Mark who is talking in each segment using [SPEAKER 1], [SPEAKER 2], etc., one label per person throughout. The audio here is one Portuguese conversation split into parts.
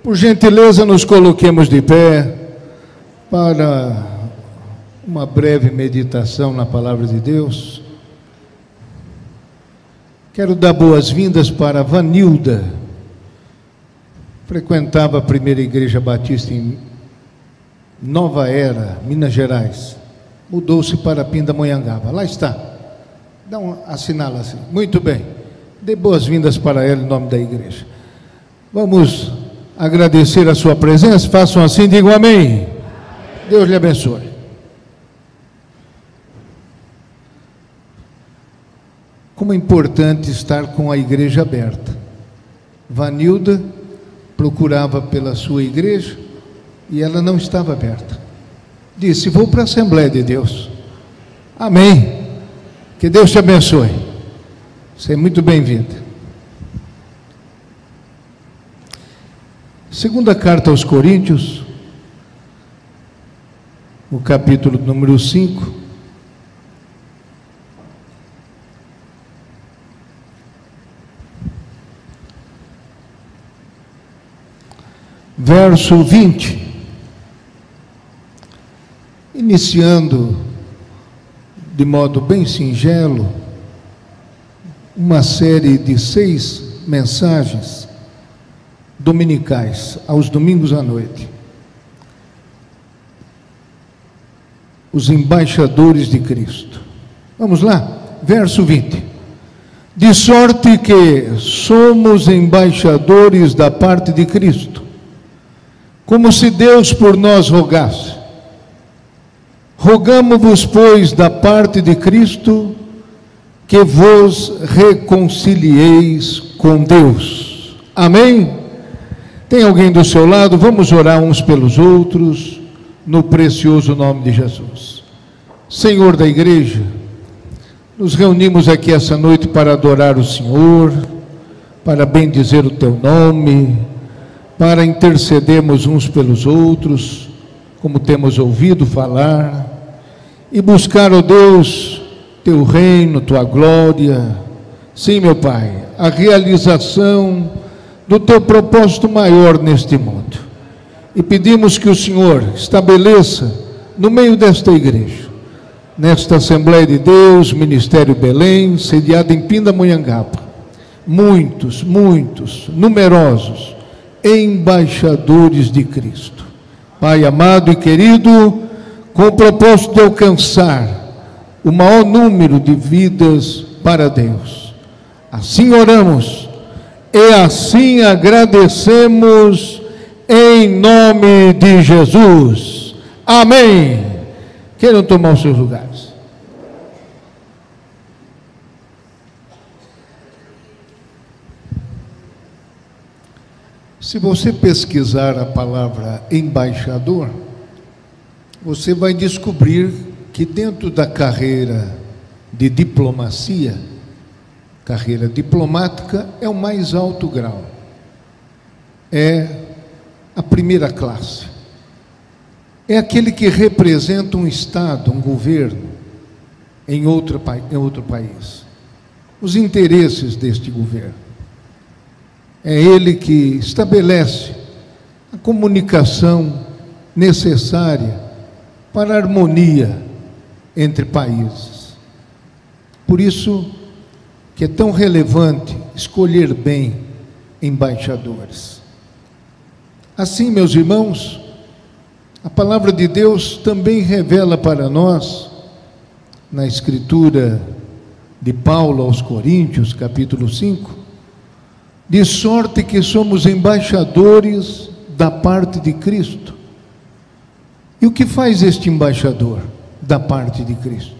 [SPEAKER 1] Por gentileza, nos coloquemos de pé para uma breve meditação na Palavra de Deus. Quero dar boas-vindas para Vanilda. Frequentava a primeira Igreja Batista em Nova Era, Minas Gerais. Mudou-se para Pindamonhangaba. Lá está. Assinala assim. Muito bem. Dê boas-vindas para ela em nome da igreja. Vamos agradecer a sua presença. Façam assim, digam amém. Deus lhe abençoe. Como é importante estar com a igreja aberta. Vanilda procurava pela sua igreja e ela não estava aberta. Disse: vou para a Assembleia de Deus. Amém. Que Deus te abençoe. Você é muito bem-vinda. Segunda carta aos Coríntios, o capítulo número 5. Verso 20. Iniciando de modo bem singelo uma série de 6 mensagens dominicais, aos domingos à noite. Os embaixadores de Cristo. Vamos lá, verso 20. De sorte que somos embaixadores da parte de Cristo, como se Deus por nós rogasse. Rogamo-vos, pois, da parte de Cristo, que vos reconcilieis com Deus. Amém? Tem alguém do seu lado? Vamos orar uns pelos outros, no precioso nome de Jesus. Senhor da igreja, nos reunimos aqui essa noite para adorar o Senhor, para bendizer o teu nome, para intercedermos uns pelos outros, como temos ouvido falar, e buscar, ó Deus, teu reino, tua glória. Sim, meu Pai, a realização do teu propósito maior neste mundo. E pedimos que o Senhor estabeleça no meio desta igreja, nesta Assembleia de Deus, Ministério Belém, sediada em Pindamonhangaba, muitos, numerosos embaixadores de Cristo. Pai amado e querido, com o propósito de alcançar o maior número de vidas para Deus. Assim oramos e assim agradecemos em nome de Jesus. Amém. Queiram tomar os seus lugares. Se você pesquisar a palavra embaixador, você vai descobrir que dentro da carreira de diplomacia, carreira diplomática é o mais alto grau, é a primeira classe, é aquele que representa um Estado, um governo em outro país, os interesses deste governo. É ele que estabelece a comunicação necessária para a harmonia entre países. Por isso que é tão relevante escolher bem embaixadores. Assim, meus irmãos, a palavra de Deus também revela para nós, na escritura de Paulo aos Coríntios, capítulo 5, de sorte que somos embaixadores da parte de Cristo. E o que faz este embaixador da parte de Cristo?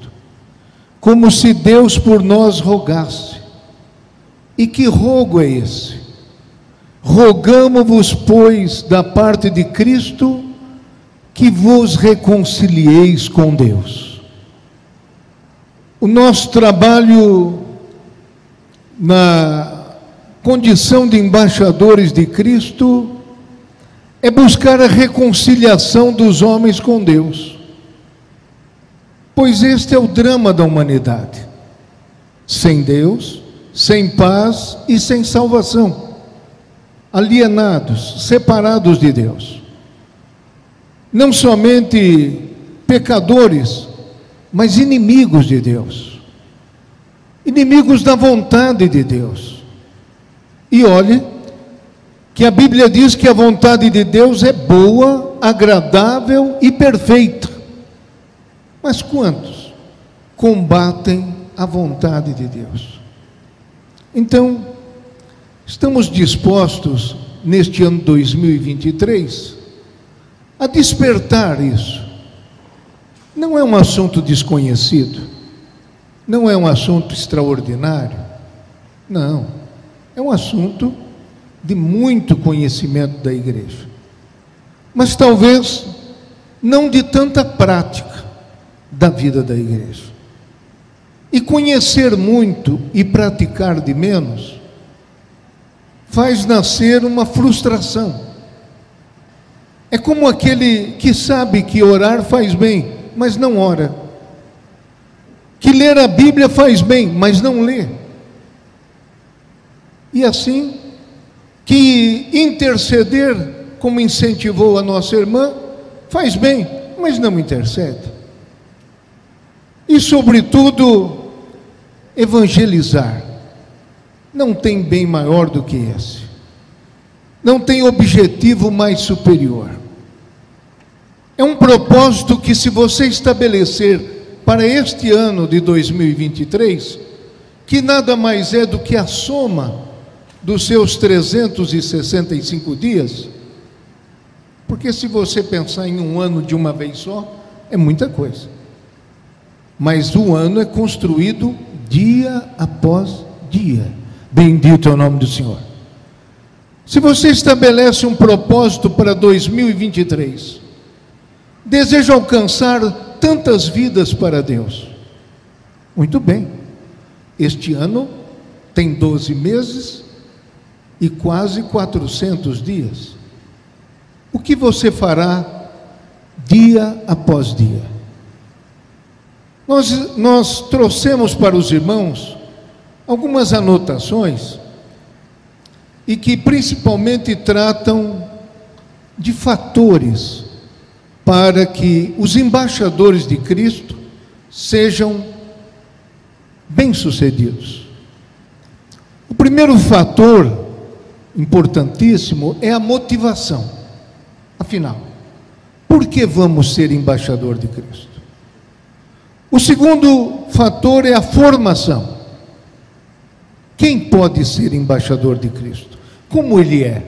[SPEAKER 1] Como se Deus por nós rogasse. E que rogo é esse? Rogamo-vos, pois, da parte de Cristo, que vos reconcilieis com Deus. O nosso trabalho na condição de embaixadores de Cristo é buscar a reconciliação dos homens com Deus, pois este é o drama da humanidade: sem Deus, sem paz e sem salvação. alienados, separados de Deus. Não somente pecadores, mas inimigos de Deus, inimigos da vontade de Deus. E olhe que a Bíblia diz que a vontade de Deus é boa, agradável e perfeita. Mas quantos combatem a vontade de Deus? Então, estamos dispostos, neste ano 2023, a despertar isso. Não é um assunto desconhecido, não é um assunto extraordinário, não, é um assunto de muito conhecimento da igreja, mas talvez não de tanta prática da vida da igreja. E conhecer muito e praticar de menos faz nascer uma frustração. É como aquele que sabe que orar faz bem, mas não ora, que ler a Bíblia faz bem, mas não lê, e assim, que interceder, como incentivou a nossa irmã, faz bem, mas não intercede. E sobretudo, evangelizar não tem bem maior do que esse, não tem objetivo mais superior. É um propósito que, se você estabelecer para este ano de 2023, que nada mais é do que a soma dos seus 365 dias, porque se você pensar em um ano de uma vez só, é muita coisa, mas o ano é construído dia após dia. Bendito é o nome do Senhor. Se você estabelece um propósito para 2023, deseja alcançar tantas vidas para Deus, muito bem, este ano tem 12 meses e quase 400 dias. O que você fará dia após dia? Nós trouxemos para os irmãos algumas anotações, e que principalmente tratam de fatores para que os embaixadores de Cristo sejam bem-sucedidos. O primeiro fator importantíssimo é a motivação. Afinal, por que vamos ser embaixador de Cristo? O segundo fator é a formação. Quem pode ser embaixador de Cristo? Como ele é?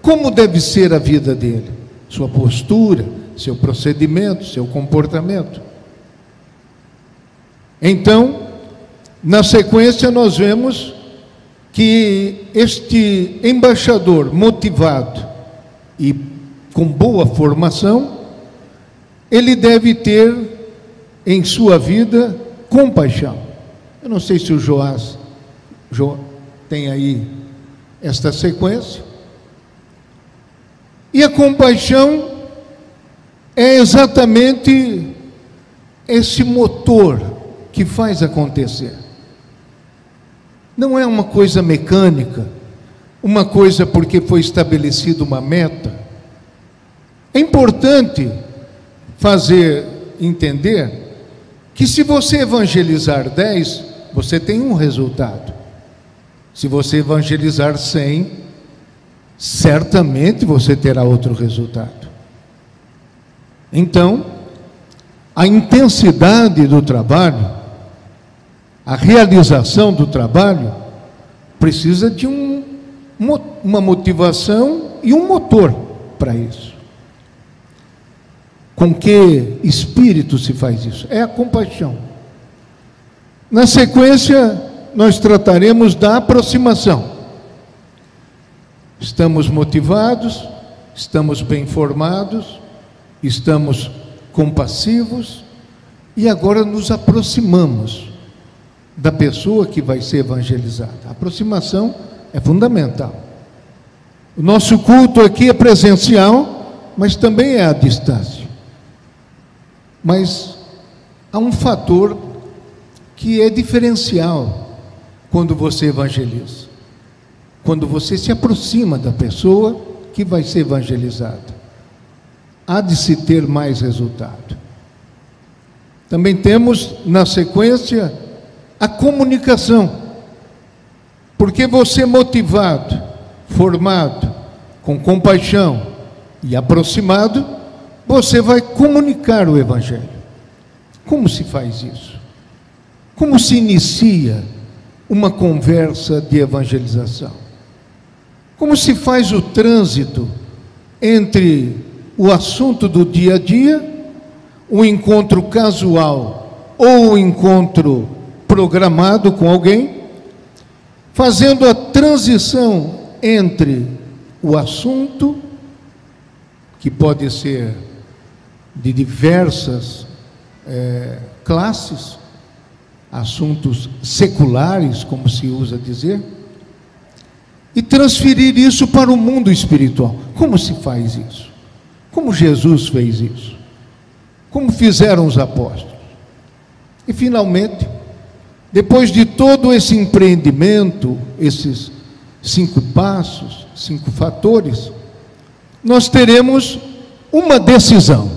[SPEAKER 1] Como deve ser a vida dele? Sua postura, seu procedimento, seu comportamento. Então, na sequência, nós vemos que este embaixador motivado e com boa formação, ele deve ter em sua vida compaixão. Eu não sei se o Joás tem aí esta sequência. E a compaixão é exatamente esse motor que faz acontecer. Não é uma coisa mecânica, uma coisa porque foi estabelecida uma meta. É importante fazer entender que, se você evangelizar 10, você tem um resultado. Se você evangelizar 100, certamente você terá outro resultado. Então, a intensidade do trabalho, a realização do trabalho, precisa de uma motivação e um motor para isso. Com que espírito se faz isso? É a compaixão. Na sequência, nós trataremos da aproximação. Estamos motivados, estamos bem formados, estamos compassivos, e agora nos aproximamos da pessoa que vai ser evangelizada. A aproximação é fundamental. O nosso culto aqui é presencial, mas também é à distância. Mas há um fator que é diferencial quando você evangeliza. quando você se aproxima da pessoa que vai ser evangelizada. Há de se ter mais resultado. Também temos, na sequência, a comunicação. Porque você motivado, formado, com compaixão e aproximado, você vai comunicar o Evangelho. Como se faz isso? Como se inicia uma conversa de evangelização? Como se faz o trânsito entre o assunto do dia a dia, o encontro casual ou o encontro programado com alguém, fazendo a transição entre o assunto, que pode ser de diversas classes, assuntos seculares, como se usa dizer, e transferir isso para o mundo espiritual. Como se faz isso? Como Jesus fez isso? Como fizeram os apóstolos? E finalmente, depois de todo esse empreendimento, esses 5 passos, 5 fatores, nós teremos uma decisão.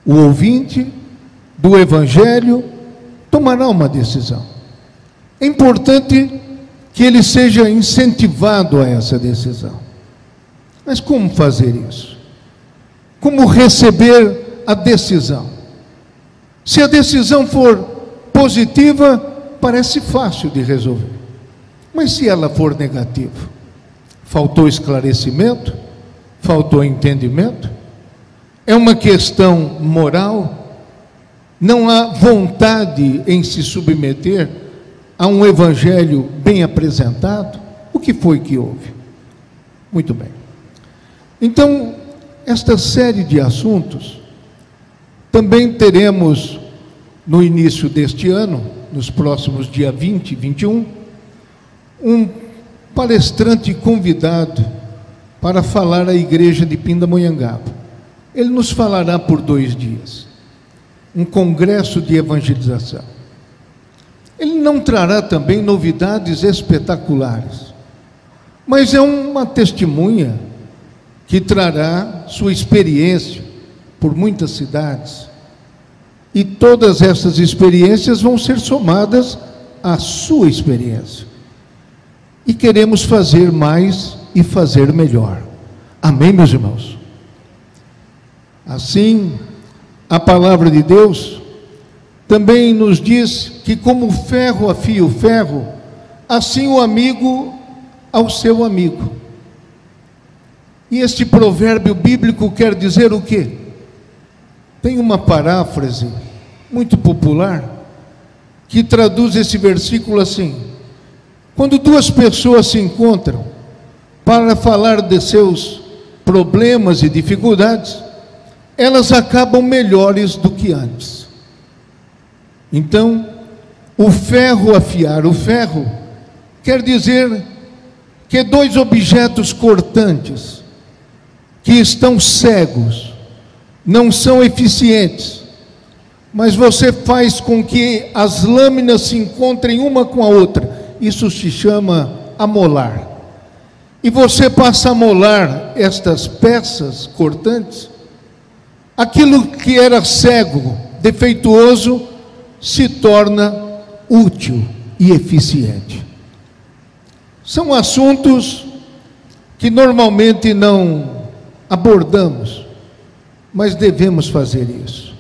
[SPEAKER 1] O ouvinte do Evangelho tomará uma decisão. É importante que ele seja incentivado a essa decisão. Mas como fazer isso? Como receber a decisão? Se a decisão for positiva, parece fácil de resolver. Mas se ela for negativa, faltou esclarecimento, faltou entendimento, é uma questão moral, não há vontade em se submeter a um evangelho bem apresentado, o que foi que houve? Muito bem. Então, esta série de assuntos, também teremos no início deste ano, nos próximos dia 20 e 21, um palestrante convidado para falar à igreja de Pindamonhangaba. Ele nos falará por 2 dias, um congresso de evangelização. Ele não trará também novidades espetaculares, mas é uma testemunha que trará sua experiência por muitas cidades, e todas essas experiências vão ser somadas à sua experiência. E queremos fazer mais e fazer melhor. Amém, meus irmãos? Assim, a palavra de Deus também nos diz que como o ferro afia o ferro, assim o amigo ao seu amigo. E este provérbio bíblico quer dizer o quê? Tem uma paráfrase muito popular que traduz esse versículo assim: quando 2 pessoas se encontram para falar de seus problemas e dificuldades, elas acabam melhores do que antes. Então, o ferro afiar o ferro quer dizer que 2 objetos cortantes que estão cegos, não são eficientes, mas você faz com que as lâminas se encontrem uma com a outra. Isso se chama amolar. E você passa a amolar estas peças cortantes, aquilo que era cego, defeituoso, se torna útil e eficiente. São assuntos que normalmente não abordamos, mas devemos fazer isso.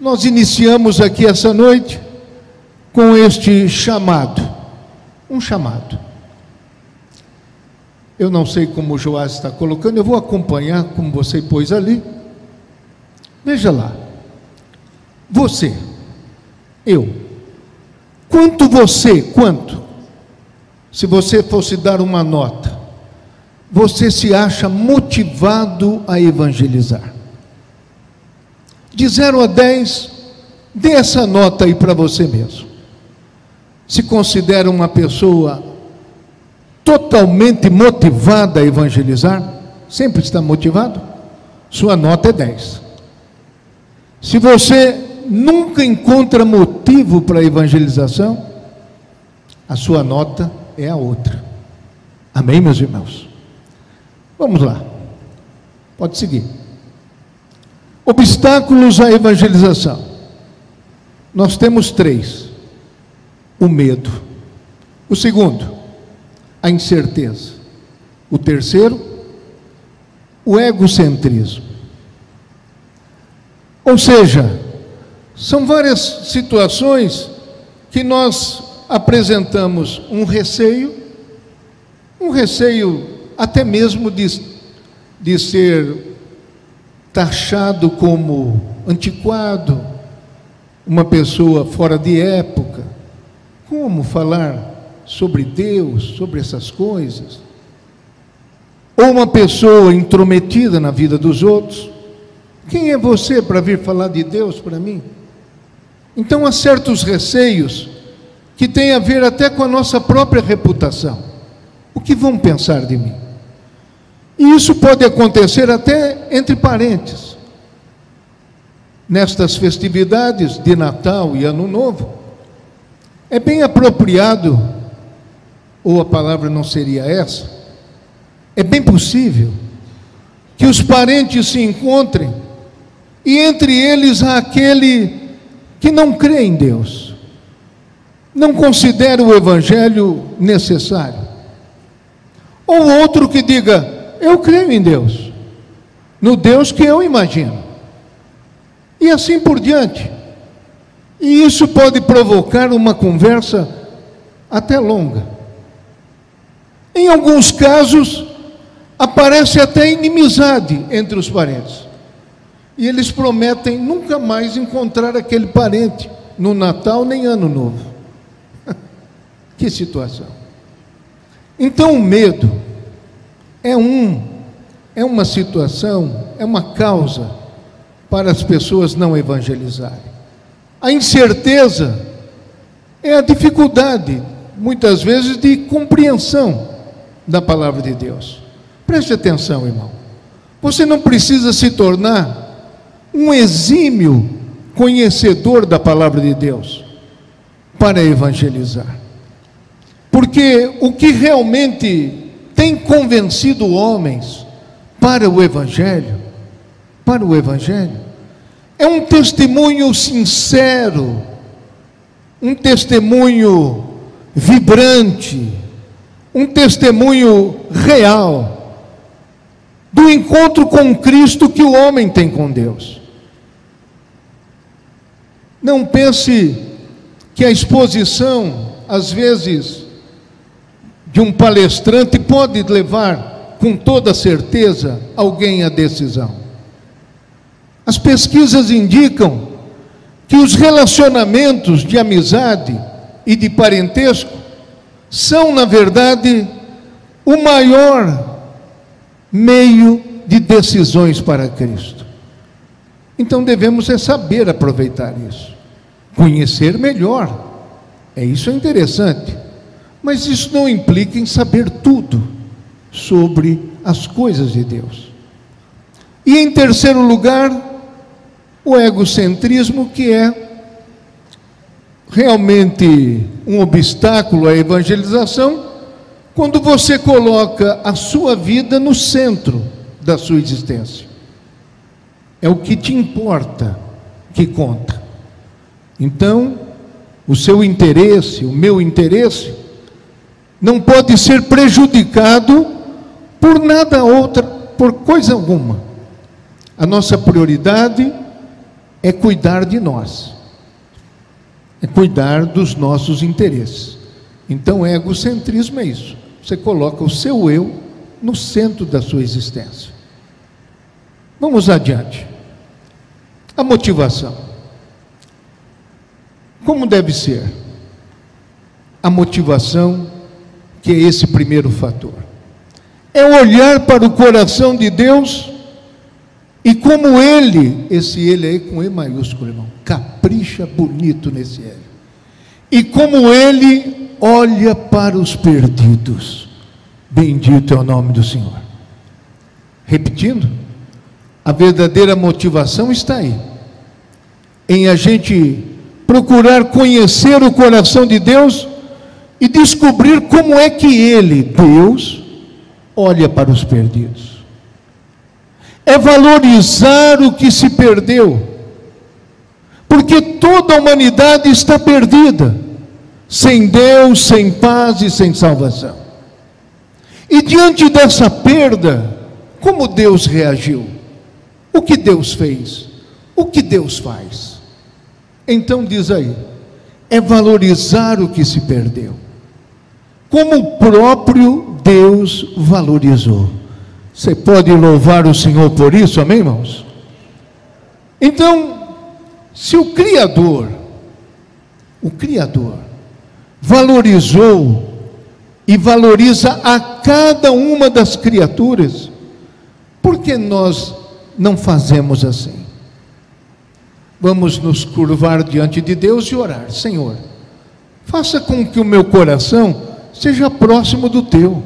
[SPEAKER 1] Nós iniciamos aqui essa noite com este chamado, um chamado. Eu não sei como o Joás está colocando, eu vou acompanhar como você pôs ali. Veja lá, você, eu, quanto? Se você fosse dar uma nota, você se acha motivado a evangelizar? De 0 a 10, dê essa nota aí para você mesmo. Se considera uma pessoa totalmente motivada a evangelizar? Sempre está motivado? Sua nota é 10. Se você nunca encontra motivo para a evangelização, a sua nota é a outra. Amém, meus irmãos? Vamos lá. Pode seguir. Obstáculos à evangelização. Nós temos 3. O medo. O segundo, a incerteza. O terceiro, o egocentrismo. Ou seja, são várias situações que nós apresentamos um receio até mesmo de ser taxado como antiquado, uma pessoa fora de época. Como falar sobre Deus, sobre essas coisas? Ou uma pessoa intrometida na vida dos outros. Quem é você para vir falar de Deus para mim? Então há certos receios que têm a ver até com a nossa própria reputação. O que vão pensar de mim? E isso pode acontecer até entre parentes. Nestas festividades de Natal e Ano Novo, é bem apropriado, ou a palavra não seria essa, é bem possível que os parentes se encontrem e entre eles há aquele que não crê em Deus, não considera o Evangelho necessário, ou outro que diga: eu creio em Deus, no Deus que eu imagino, e assim por diante. E isso pode provocar uma conversa até longa. Em alguns casos, aparece até inimizade entre os parentes. E eles prometem nunca mais encontrar aquele parente no Natal nem Ano Novo. Que situação! Então o medo é uma situação, é uma causa para as pessoas não evangelizarem. A incerteza é a dificuldade, muitas vezes, de compreensão da palavra de Deus. Preste atenção, irmão. Você não precisa se tornar um exímio conhecedor da palavra de Deus para evangelizar. Porque o que realmente tem convencido homens para o Evangelho, é um testemunho sincero, um testemunho vibrante, um testemunho real do encontro com Cristo que o homem tem com Deus. Não pense que a exposição, às vezes, de um palestrante pode levar, com toda certeza, alguém à decisão. As pesquisas indicam que os relacionamentos de amizade e de parentesco são, na verdade, o maior meio de decisões para Cristo. Então devemos saber aproveitar isso, conhecer melhor. Isso é interessante, mas isso não implica em saber tudo sobre as coisas de Deus. E em terceiro lugar, o egocentrismo, que é realmente um obstáculo à evangelização, quando você coloca a sua vida no centro da sua existência. É o que te importa que conta. Então, o seu interesse, o meu interesse, não pode ser prejudicado por nada outra, por coisa alguma. A nossa prioridade é cuidar de nós, é cuidar dos nossos interesses. Então, egocentrismo é isso. Você coloca o seu eu no centro da sua existência. Vamos adiante. A motivação. Como deve ser? A motivação, que é esse primeiro fator, é olhar para o coração de Deus e como Ele, esse Ele aí com E maiúsculo, irmão, capricha bonito nesse Ele, e como Ele olha para os perdidos. Bendito é o nome do Senhor. Repetindo, a verdadeira motivação está aí, em a gente procurar conhecer o coração de Deus e descobrir como é que Ele, Deus, olha para os perdidos. É valorizar o que se perdeu, porque toda a humanidade está perdida, sem Deus, sem paz e sem salvação. E diante dessa perda, como Deus reagiu? O que Deus fez? O que Deus faz? Então diz aí, é valorizar o que se perdeu, como o próprio Deus valorizou. Você pode louvar o Senhor por isso, amém, irmãos? Então, se o Criador valorizou e valoriza a cada uma das criaturas, por que nós não fazemos assim? Vamos nos curvar diante de Deus e orar: Senhor, faça com que o meu coração seja próximo do teu,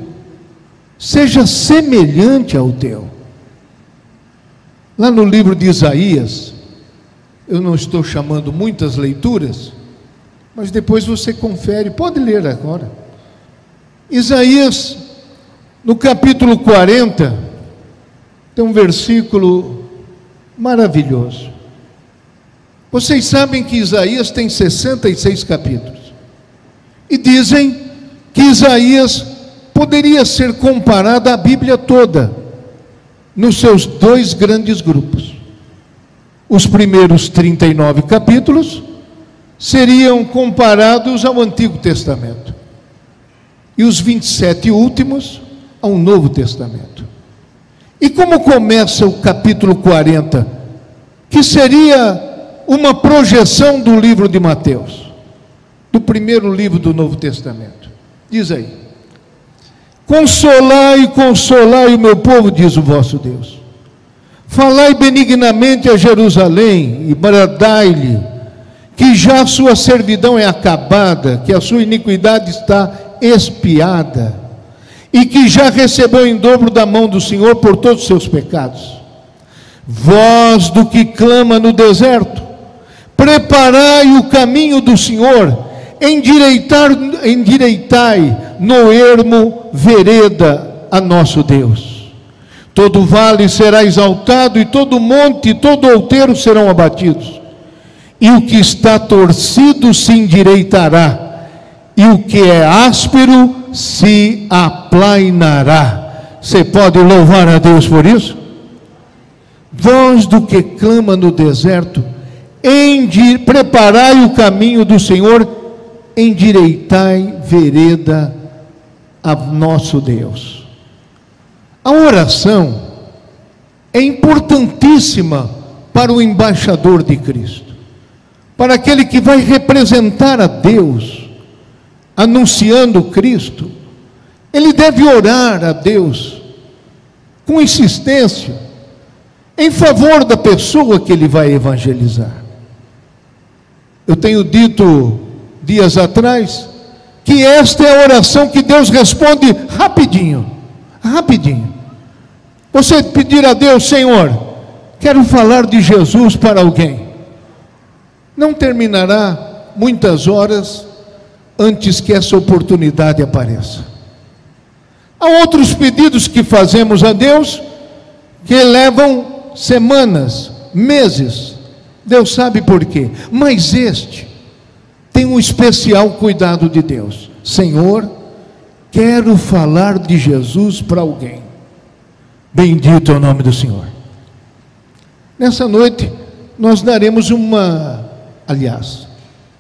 [SPEAKER 1] seja semelhante ao teu. Lá no livro de Isaías, eu não estou chamando muitas leituras, mas depois você confere, pode ler agora. Isaías, no capítulo 40, tem um versículo maravilhoso. Vocês sabem que Isaías tem 66 capítulos, e dizem que Isaías poderia ser comparado à Bíblia toda, nos seus dois grandes grupos. Os primeiros 39 capítulos seriam comparados ao Antigo Testamento, e os 27 últimos ao Novo Testamento. E como começa o capítulo 40, que seria uma projeção do livro de Mateus, do primeiro livro do Novo Testamento? Diz aí: consolai, consolai o meu povo, diz o vosso Deus. Falai benignamente a Jerusalém e bradai-lhe que já a sua servidão é acabada, que a sua iniquidade está expiada, e que já recebeu em dobro da mão do Senhor por todos os seus pecados. Voz do que clama no deserto, preparai o caminho do Senhor, endireitai no ermo vereda a nosso Deus. Todo vale será exaltado, e todo monte e todo outeiro serão abatidos, e o que está torcido se endireitará, e o que é áspero se aplainará. Você pode louvar a Deus por isso? Voz do que clama no deserto, preparai o caminho do Senhor, endireitai vereda a nosso Deus. A oração é importantíssima para o embaixador de Cristo, para aquele que vai representar a Deus, anunciando Cristo. Ele deve orar a Deus com insistência, em favor da pessoa que ele vai evangelizar. Eu tenho dito dias atrás que esta é a oração que Deus responde rapidinho, rapidinho. Você pedir a Deus: Senhor, quero falar de Jesus para alguém. Não terminará muitas horas antes que essa oportunidade apareça. Há outros pedidos que fazemos a Deus que levam semanas, meses, Deus sabe por quê, mas este tem um especial cuidado de Deus. Senhor, quero falar de Jesus para alguém. Bendito é o nome do Senhor. Nessa noite nós daremos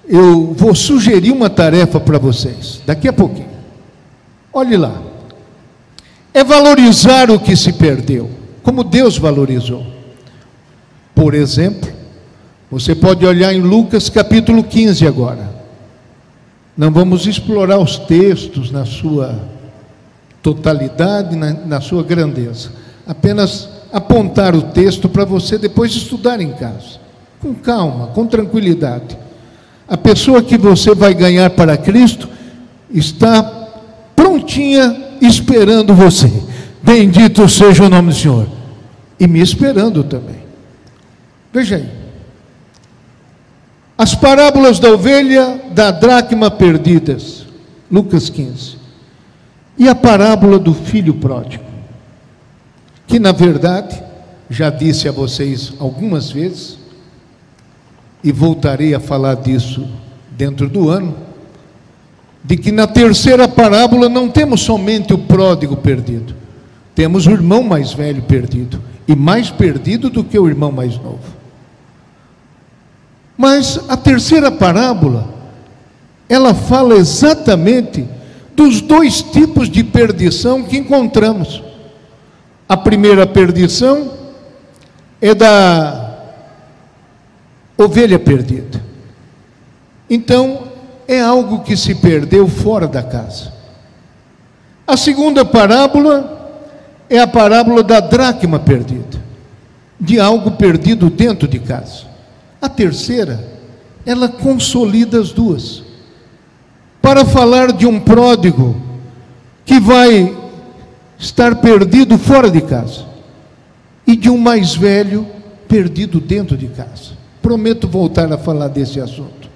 [SPEAKER 1] eu vou sugerir uma tarefa para vocês, daqui a pouquinho. Olhe lá, é valorizar o que se perdeu, como Deus valorizou. Por exemplo, você pode olhar em Lucas capítulo 15 agora. Não vamos explorar os textos na sua totalidade, na sua grandeza. Apenas apontar o texto para você depois estudar em casa, com calma, com tranquilidade. A pessoa que você vai ganhar para Cristo está prontinha, esperando você. Bendito seja o nome do Senhor. E me esperando também. Veja aí. As parábolas da ovelha, da dracma perdidas. Lucas 15. e a parábola do filho pródigo, que na verdade, já disse a vocês algumas vezes, e voltarei a falar disso dentro do ano, de que na terceira parábola não temos somente o pródigo perdido, temos o irmão mais velho perdido, e mais perdido do que o irmão mais novo. Mas a terceira parábola, ela fala exatamente dos dois tipos de perdição que encontramos. A primeira perdição é da ovelha perdida. Então, é algo que se perdeu fora da casa. A segunda parábola é a parábola da dracma perdida, de algo perdido dentro de casa. A terceira, ela consolida as duas, para falar de um pródigo que vai estar perdido fora de casa, e de um mais velho perdido dentro de casa. Prometo voltar a falar desse assunto.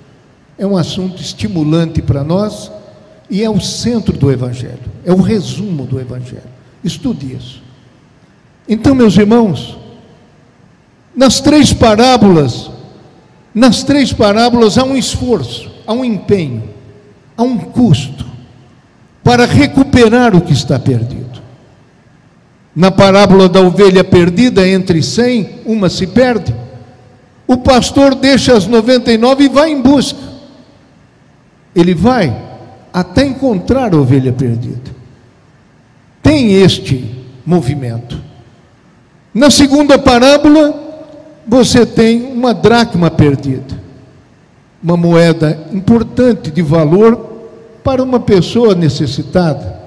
[SPEAKER 1] É um assunto estimulante para nós, e é o centro do Evangelho, é o resumo do Evangelho. Estude isso. Então, meus irmãos, nas três parábolas há um esforço, há um empenho, há um custo para recuperar o que está perdido. Na parábola da ovelha perdida, entre 100, uma se perde. O pastor deixa as 99 e vai em busca. Ele vai até encontrar a ovelha perdida. Tem este movimento. Na segunda parábola, você tem uma dracma perdida, uma moeda importante de valor para uma pessoa necessitada,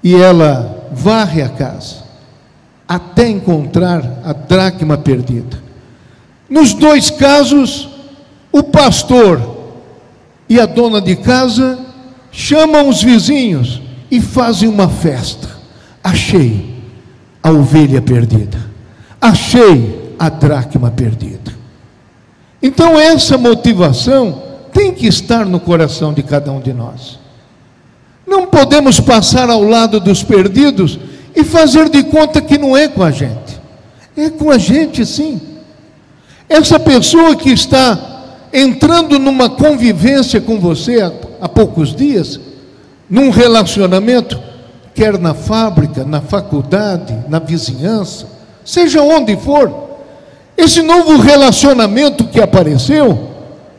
[SPEAKER 1] e ela varre a casa até encontrar a dracma perdida. Nos dois casos, o pastor e a dona de casa chamam os vizinhos e fazem uma festa. Achei a ovelha perdida, achei a dracma perdida. Então essa motivação tem que estar no coração de cada um de nós. Não podemos passar ao lado dos perdidos e fazer de conta que não é com a gente. É com a gente, sim. Essa pessoa que está entrando numa convivência com você há poucos dias, num relacionamento, quer na fábrica, na faculdade, na vizinhança, seja onde for, esse novo relacionamento que apareceu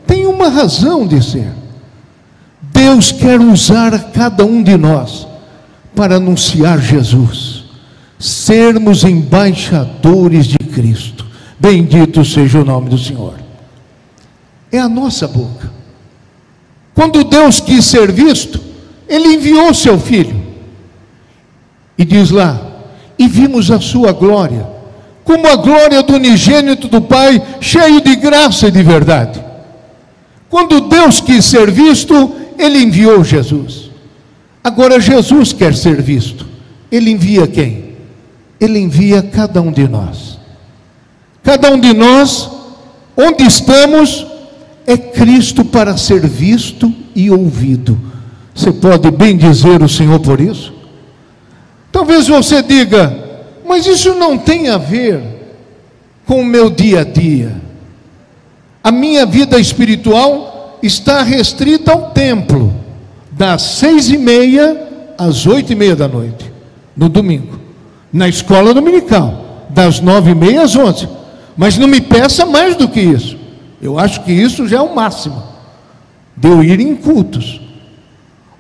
[SPEAKER 1] tem uma razão de ser. Deus quer usar a cada um de nós para anunciar Jesus, sermos embaixadores de Cristo. Bendito seja o nome do Senhor. É a nossa boca. Quando Deus quis ser visto, Ele enviou seu Filho. E diz lá, e vimos a sua glória, como a glória do unigênito do Pai, cheio de graça e de verdade. Quando Deus quis ser visto, Ele enviou Jesus. Agora Jesus quer ser visto. Ele envia quem? Ele envia cada um de nós. Cada um de nós, onde estamos, é Cristo para ser visto e ouvido. Você pode bem dizer o Senhor por isso? Talvez você diga, mas isso não tem a ver com o meu dia a dia. A minha vida espiritual está restrita ao templo, das 6h30 às 8h30 da noite, no domingo. Na escola dominical, das 9h30 às 11h. Mas não me peça mais do que isso. Eu acho que isso já é o máximo, de eu ir em cultos.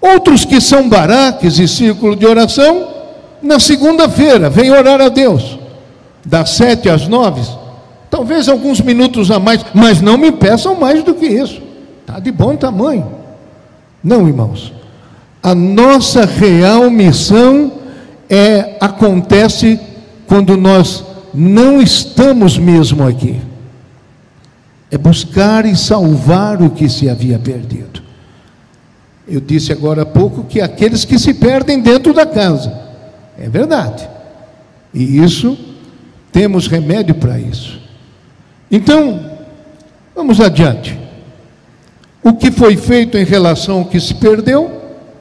[SPEAKER 1] Outros que são baraques e círculo de oração, na segunda-feira, vem orar a Deus, das 7 às 9, talvez alguns minutos a mais, mas não me peçam mais do que isso, está de bom tamanho. Não, irmãos, a nossa real missão acontece quando nós não estamos mesmo aqui, é buscar e salvar o que se havia perdido. Eu disse agora há pouco que aqueles que se perdem dentro da casa, é verdade, e isso, temos remédio para isso. Então, vamos adiante. O que foi feito em relação ao que se perdeu,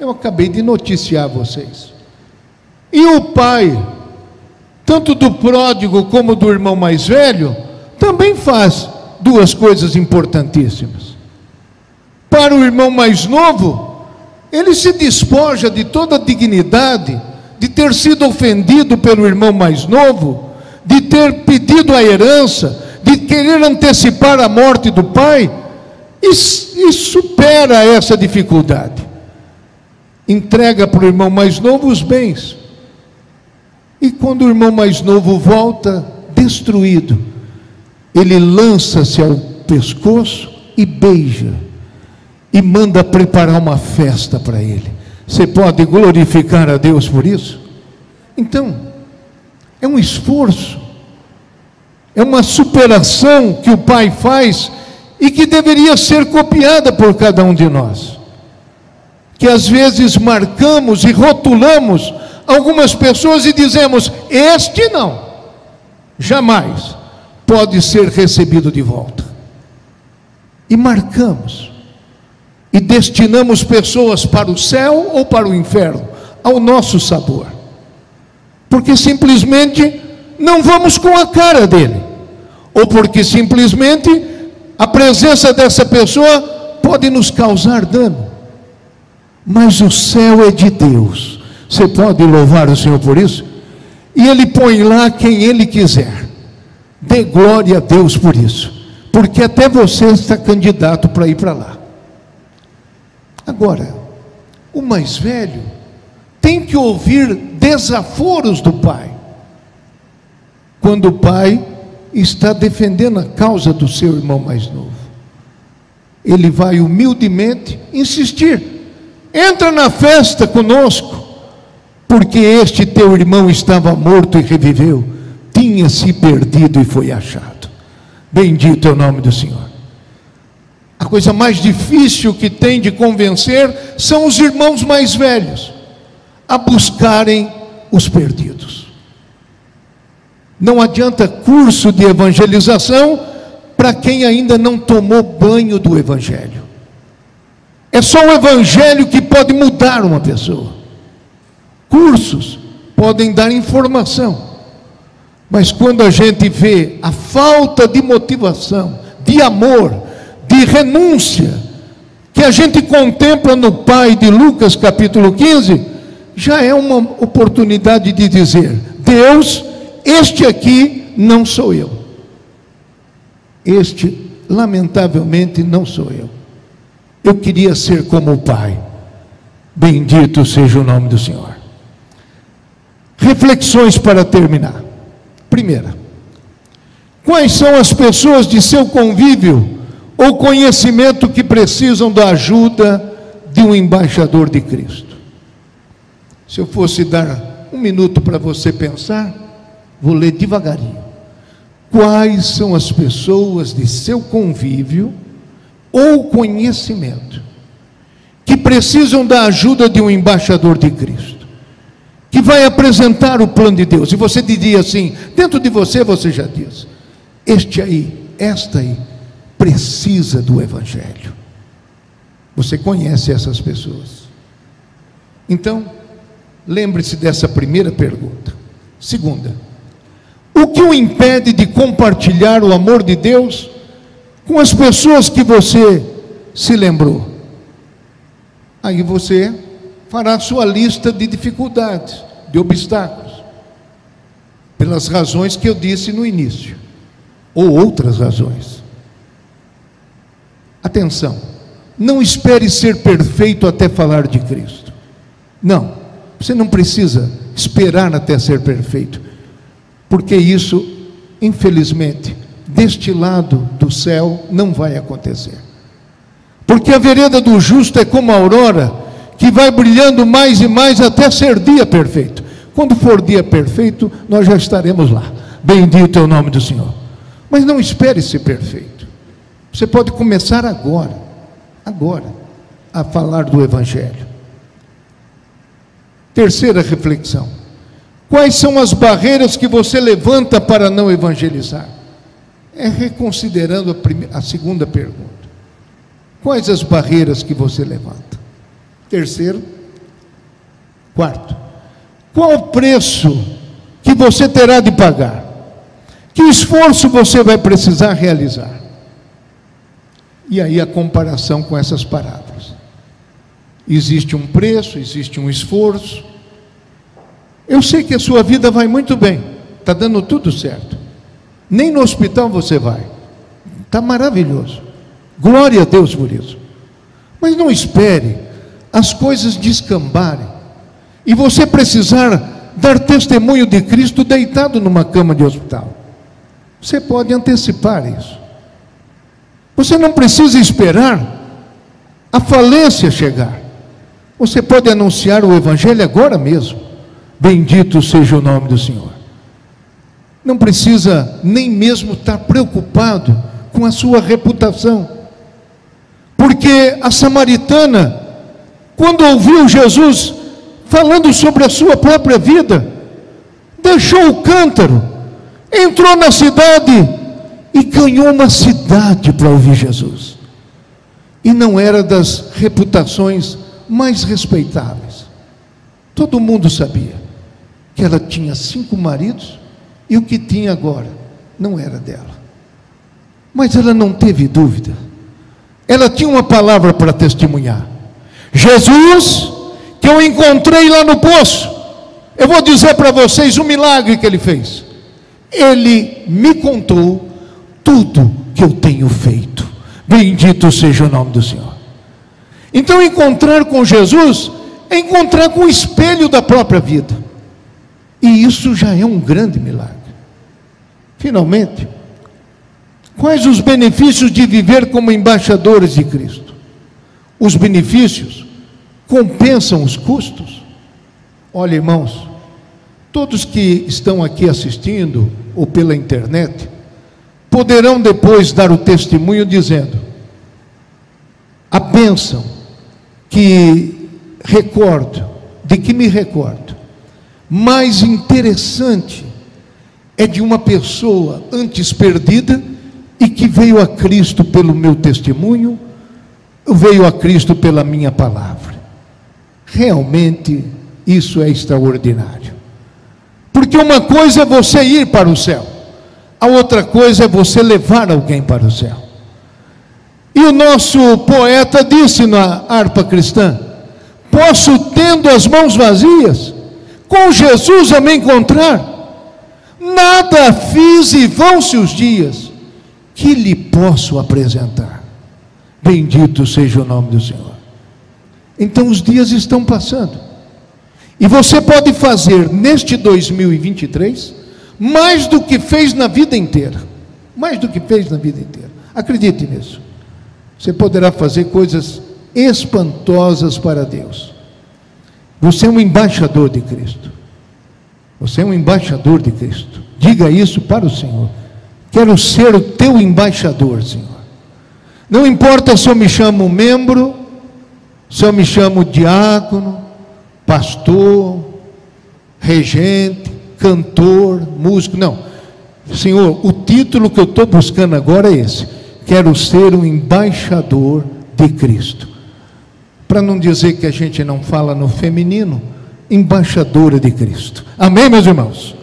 [SPEAKER 1] eu acabei de noticiar vocês. E o pai, tanto do pródigo como do irmão mais velho, também faz duas coisas importantíssimas. Para o irmão mais novo, ele se despoja de toda a dignidade de ter sido ofendido pelo irmão mais novo, de ter pedido a herança, de querer antecipar a morte do pai, e supera essa dificuldade. Entrega para o irmão mais novo os bens. E quando o irmão mais novo volta destruído, ele lança-se ao pescoço e beija, e manda preparar uma festa para ele. Você pode glorificar a Deus por isso? Então, é um esforço, é uma superação que o pai faz e que deveria ser copiada por cada um de nós. Que às vezes marcamos e rotulamos algumas pessoas e dizemos: este não, jamais pode ser recebido de volta. E marcamos, e destinamos pessoas para o céu ou para o inferno, ao nosso sabor, porque simplesmente não vamos com a cara dele, ou porque simplesmente a presença dessa pessoa pode nos causar dano. Mas o céu é de Deus. Você pode louvar o Senhor por isso? E Ele põe lá quem Ele quiser. Dê glória a Deus por isso, porque até você está candidato para ir para lá. Agora, o mais velho tem que ouvir desaforos do pai, quando o pai está defendendo a causa do seu irmão mais novo. Ele vai humildemente insistir: entra na festa conosco, porque este teu irmão estava morto e reviveu, tinha se perdido e foi achado. Bendito é o nome do Senhor. A coisa mais difícil que tem de convencer são os irmãos mais velhos a buscarem os perdidos. Não adianta curso de evangelização para quem ainda não tomou banho do Evangelho. É só o Evangelho que pode mudar uma pessoa. Cursos podem dar informação, mas quando a gente vê a falta de motivação, de amor, de renúncia, que a gente contempla no pai de Lucas capítulo 15, já é uma oportunidade de dizer: Deus, este aqui não sou eu. Este, lamentavelmente, não sou eu. Eu queria ser como o pai. Bendito seja o nome do Senhor. Reflexões para terminar. Primeira: quais são as pessoas de seu convívio ou conhecimento que precisam da ajuda de um embaixador de Cristo? Se eu fosse dar um minuto para você pensar, vou ler devagarinho. Quais são as pessoas de seu convívio ou conhecimento que precisam da ajuda de um embaixador de Cristo, que vai apresentar o plano de Deus? E você diria assim, dentro de você, você já diz: este aí, esta aí, precisa do Evangelho. Você conhece essas pessoas. Então, lembre-se dessa primeira pergunta. Segunda: o que o impede de compartilhar o amor de Deus com as pessoas que você se lembrou? Aí você fará sua lista de dificuldades, de obstáculos, pelas razões que eu disse no início, ou outras razões. Atenção, não espere ser perfeito até falar de Cristo. Não, você não precisa esperar até ser perfeito, porque isso, infelizmente, deste lado do céu não vai acontecer. Porque a vereda do justo é como a aurora, que vai brilhando mais e mais até ser dia perfeito. Quando for dia perfeito, nós já estaremos lá. Bendito é o nome do Senhor. Mas não espere ser perfeito. Você pode começar agora, a falar do Evangelho. Terceira reflexão: quais são as barreiras que você levanta para não evangelizar? É reconsiderando a segunda pergunta. Quais as barreiras que você levanta? Terceiro, Quarto, qual o preço que você terá de pagar? Que esforço você vai precisar realizar? E aí a comparação com essas parábolas. Existe um preço, existe um esforço. Eu sei que a sua vida vai muito bem, está dando tudo certo. Nem no hospital você vai. Está maravilhoso. Glória a Deus por isso. Mas não espere as coisas descambarem e você precisar dar testemunho de Cristo deitado numa cama de hospital. Você pode antecipar isso. Você não precisa esperar a falência chegar. Você pode anunciar o Evangelho agora mesmo. Bendito seja o nome do Senhor. Não precisa nem mesmo estar preocupado com a sua reputação. Porque a samaritana, quando ouviu Jesus falando sobre a sua própria vida, deixou o cântaro, entrou na cidade e ganhou uma cidade para ouvir Jesus. E não era das reputações mais respeitáveis. Todo mundo sabia que ela tinha 5 maridos e o que tinha agora não era dela. Mas ela não teve dúvida. Ela tinha uma palavra para testemunhar. Jesus, que eu encontrei lá no poço, eu vou dizer para vocês o milagre que ele fez. Ele me contou tudo que eu tenho feito. Bendito seja o nome do Senhor. Então encontrar com Jesus é encontrar com o espelho da própria vida. E isso já é um grande milagre. Finalmente, quais os benefícios de viver como embaixadores de Cristo? Os benefícios compensam os custos? Olha, irmãos, todos que estão aqui assistindo ou pela internet poderão depois dar o testemunho dizendo: a bênção que recordo, de que me recordo, mais interessante é de uma pessoa antes perdida e que veio a Cristo pelo meu testemunho, veio a Cristo pela minha palavra. Realmente isso é extraordinário. Porque uma coisa é você ir para o céu, a outra coisa é você levar alguém para o céu. E o nosso poeta disse na harpa cristã: posso, tendo as mãos vazias, com Jesus a me encontrar, nada fiz e vão-se os dias, que lhe posso apresentar. Bendito seja o nome do Senhor. Então os dias estão passando, e você pode fazer neste 2023 mais do que fez na vida inteira. Mais do que fez na vida inteira. Acredite nisso. Você poderá fazer coisas espantosas para Deus. Você é um embaixador de Cristo. Você é um embaixador de Cristo. Diga isso para o Senhor: quero ser o teu embaixador, Senhor. Não importa se eu me chamo membro, se eu me chamo diácono, pastor, regente, cantor, músico. Não, Senhor, o título que eu estou buscando agora é esse: quero ser um embaixador de Cristo. Para não dizer que a gente não fala no feminino, embaixadora de Cristo. Amém, meus irmãos?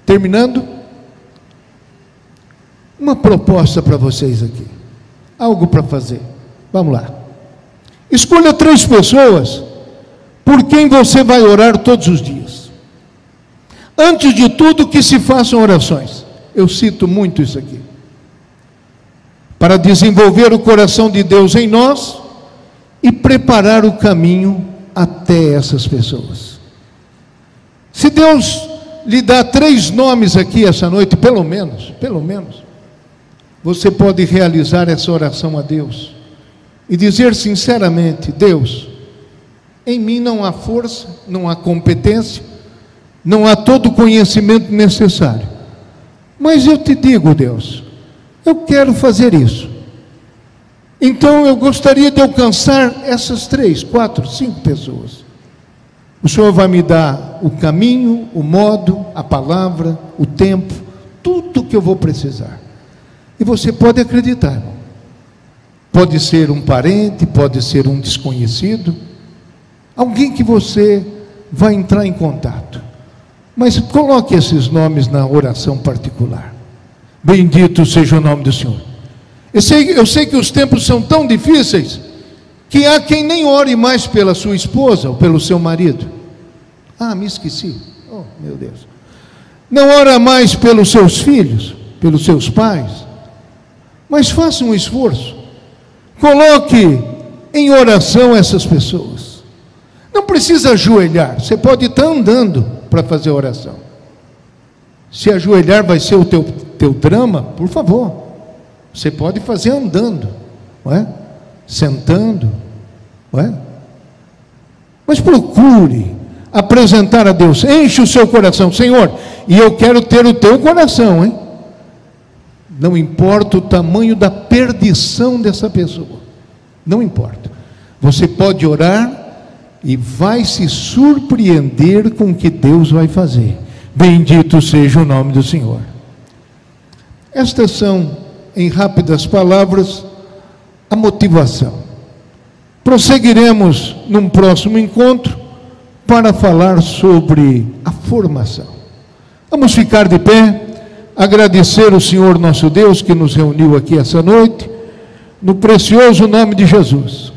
[SPEAKER 1] Terminando, uma proposta para vocês aqui, algo para fazer. Vamos lá. Escolha 3 pessoas por quem você vai orar todos os dias. Antes de tudo, que se façam orações. Eu cito muito isso aqui. Para desenvolver o coração de Deus em nós e preparar o caminho até essas pessoas. Se Deus lhe dá 3 nomes aqui essa noite, pelo menos, você pode realizar essa oração a Deus e dizer sinceramente: Deus, em mim não há força, não há competência, não há todo o conhecimento necessário, mas eu te digo, Deus, eu quero fazer isso. Então eu gostaria de alcançar essas 3, 4, 5 pessoas. O Senhor vai me dar o caminho, o modo, a palavra, o tempo, tudo que eu vou precisar. E você pode acreditar, irmão. Pode ser um parente, pode ser um desconhecido, Alguém que você vai entrar em contato. Mas coloque esses nomes na oração particular. Bendito seja o nome do Senhor. Eu sei que os tempos são tão difíceis que há quem nem ore mais pela sua esposa ou pelo seu marido. Ah, me esqueci. Oh, meu Deus. Não ora mais pelos seus filhos, pelos seus pais. Mas faça um esforço. Coloque em oração essas pessoas. Não precisa ajoelhar. Você pode estar andando para fazer oração. Se ajoelhar vai ser o teu drama, por favor. Você pode fazer andando, não é? Sentando, não é? Mas procure apresentar a Deus. Enche o seu coração, Senhor, e eu quero ter o teu coração, hein? Não importa o tamanho da perdição dessa pessoa. Não importa. Você pode orar e vai se surpreender com o que Deus vai fazer. Bendito seja o nome do Senhor. Estas são, em rápidas palavras, a motivação. Prosseguiremos num próximo encontro para falar sobre a formação. Vamos ficar de pé, agradecer o Senhor nosso Deus que nos reuniu aqui essa noite, no precioso nome de Jesus.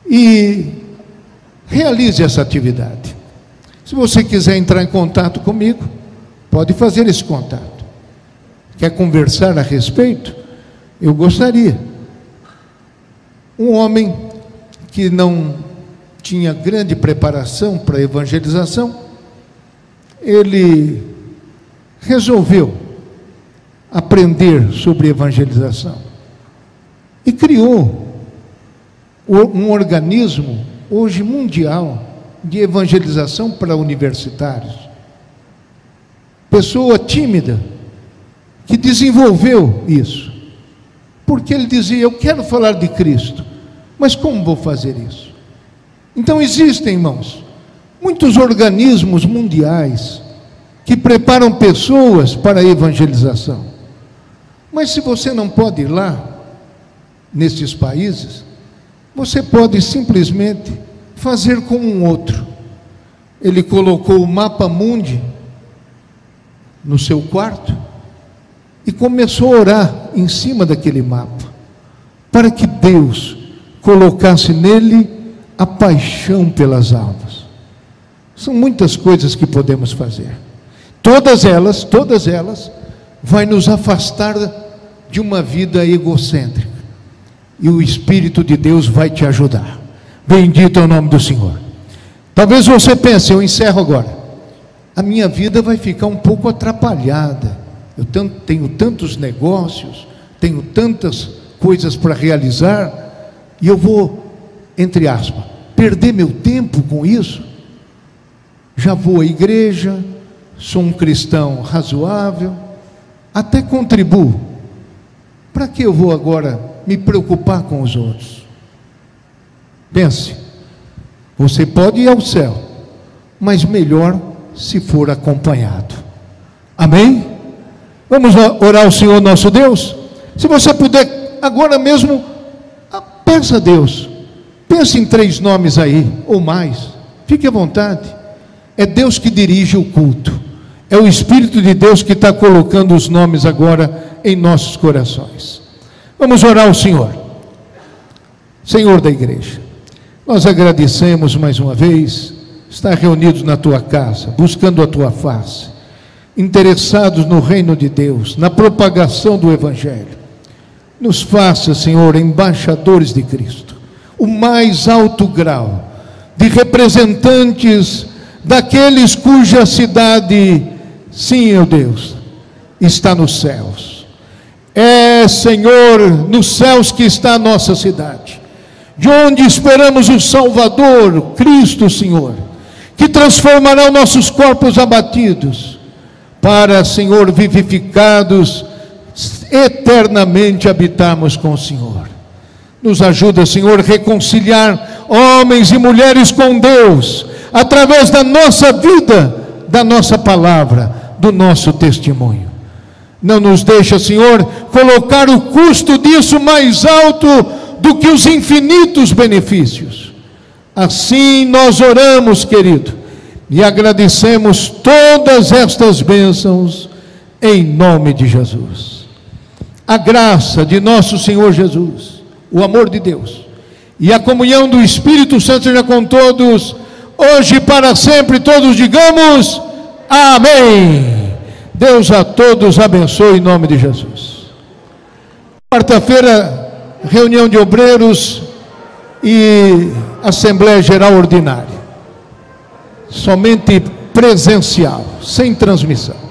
[SPEAKER 1] E realize essa atividade. Se você quiser entrar em contato comigo, pode fazer esse contato. Quer conversar a respeito? Eu gostaria. Um homem que não tinha grande preparação para a evangelização, ele resolveu aprender sobre evangelização e criou um organismo hoje mundial de evangelização para universitários. Pessoa tímida que desenvolveu isso, porque ele dizia: eu quero falar de Cristo, mas como vou fazer isso? Então existem, irmãos, muitos organismos mundiais que preparam pessoas para a evangelização. Mas se você não pode ir lá, nesses países, você pode simplesmente fazer como um outro. Ele colocou o mapa mundi no seu quarto e começou a orar em cima daquele mapa, para que Deus colocasse nele a paixão pelas almas. São muitas coisas que podemos fazer. Todas elas vai nos afastar de uma vida egocêntrica. E o Espírito de Deus vai te ajudar. Bendito é o nome do Senhor. Talvez você pense: eu encerro agora. A minha vida vai ficar um pouco atrapalhada. Eu tenho tantos negócios, tenho tantas coisas para realizar, e eu vou, entre aspas, perder meu tempo com isso? Já vou à igreja, sou um cristão razoável, até contribuo. Para que eu vou agora me preocupar com os outros? Pense, você pode ir ao céu, mas melhor se for acompanhado. Amém? Vamos orar ao Senhor nosso Deus? Se você puder, agora mesmo, peça a Deus. Pense em 3 nomes aí, ou mais. Fique à vontade. É Deus que dirige o culto. É o Espírito de Deus que está colocando os nomes agora em nossos corações. Vamos orar ao Senhor. Senhor da igreja, nós agradecemos mais uma vez estar reunidos na Tua casa, buscando a Tua face, interessados no reino de Deus, na propagação do Evangelho. Nos faça, Senhor, embaixadores de Cristo, o mais alto grau de representantes daqueles cuja cidade, sim, meu Deus, está nos céus. É, Senhor, nos céus que está a nossa cidade, de onde esperamos o Salvador, Cristo, Senhor, que transformará os nossos corpos abatidos para, Senhor, vivificados, eternamente habitarmos com o Senhor. Nos ajuda, Senhor, a reconciliar homens e mulheres com Deus, através da nossa vida, da nossa palavra, do nosso testemunho. Não nos deixa, Senhor, colocar o custo disso mais alto do que os infinitos benefícios, Assim nós oramos, querido, e agradecemos todas estas bênçãos em nome de Jesus. A graça de nosso Senhor Jesus, o amor de Deus e a comunhão do Espírito Santo seja com todos, hoje e para sempre. Todos digamos amém. Deus a todos abençoe em nome de Jesus. Quarta-feira, reunião de obreiros e Assembleia Geral Ordinária, somente presencial, sem transmissão.